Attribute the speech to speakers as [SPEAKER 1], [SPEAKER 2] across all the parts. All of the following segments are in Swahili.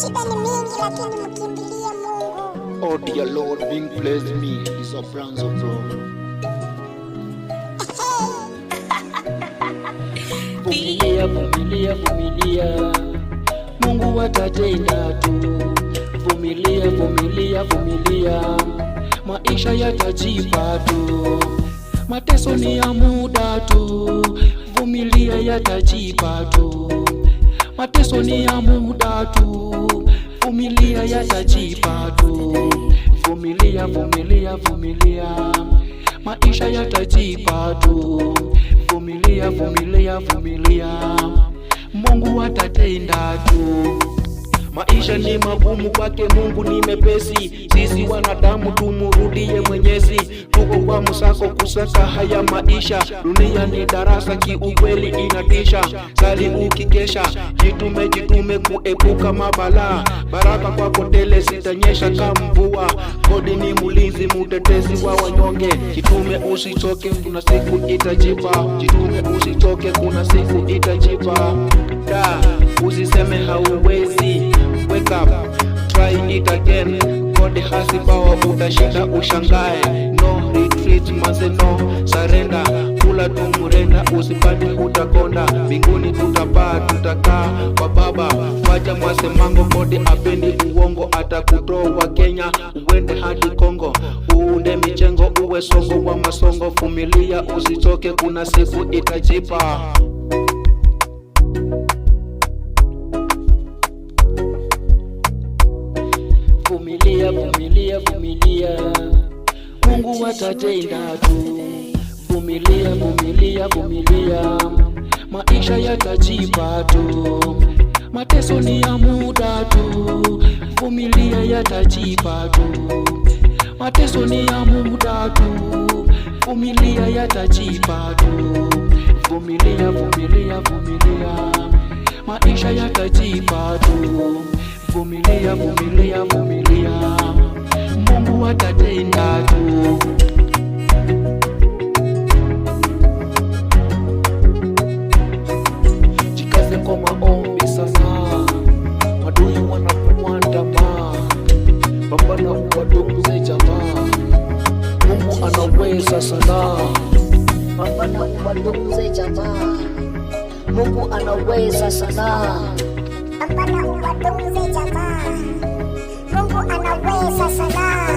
[SPEAKER 1] Shida ni mingi lakini mkimbilie Mungu.
[SPEAKER 2] Oh dear Lord, being blessed me is a branch of God. Vumilia, vumilia, vumilia, Mungu atatenda tu. Vumilia, vumilia, vumilia, maisha yatajipa tu. Mateso ni ya muda tu, vumilia yatajipa tu. Mateso ni ya muda tu, vumilia yatajipa tu. Vumilia, vumilia, vumilia, maisha yatajipa tu. Vumilia, vumilia, vumilia, Mungu atatenda tu. Maisha ni magumu, kwake Mungu ni mepesi. Sisi wanadamu tumurudie Mwenyezi. Tuko kwa msako kusaka haya maisha. Dunia ni darasa, kiukweli inatisha. Sali ukikesha, jitume kuepuka mabala. Baraka kwako tele zitanyesha kama mvua. Kodi ni mulinzi, mutetezi wa wanyonge. Jitume usichoke, kuna siku itajipa. Jitume usichoke, kuna siku itajipa. Usiseme hauwezi. Wake up, try it again. God has the power, utashinda ushangae. No retreat, manze no surrender. Kula tu murenda, usipate utakonda. Mbinguni tutapaa, tutakaa kwa Baba. Wacha mwasemango, God apendi uongo. Atakutoa Kenya, uende hadi Kongo. Uunde michengo, uwe songo wa masongo. Vumilia usichoke, kuna siku itajipa. Vumilia, vumilia, vumilia, Mungu atatenda tu. Vumilia, vumilia, vumilia, maisha yatajipa tu. Mateso ni ya muda tu, vumilia yatajipa tu. Mateso ni ya muda tu, vumilia yatajipa tu. Vumilia, vumilia, vumilia, maisha yatajipa tu. Vumilia, vumilia, vumilia, Mungu atatenda tu. Jikaze kwa maombi sana, adui wanakuandama. Pambana uwatunze jamaa, Mungu anaweza sana.
[SPEAKER 3] Pambana uwatunze jamaa, Mungu anaweza sana.
[SPEAKER 1] Pambana uwatunze jamaa, Mungu anaweza sana.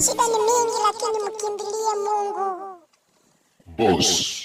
[SPEAKER 1] Shida ni mingi lakini mkimbilie Mungu.
[SPEAKER 2] Boss.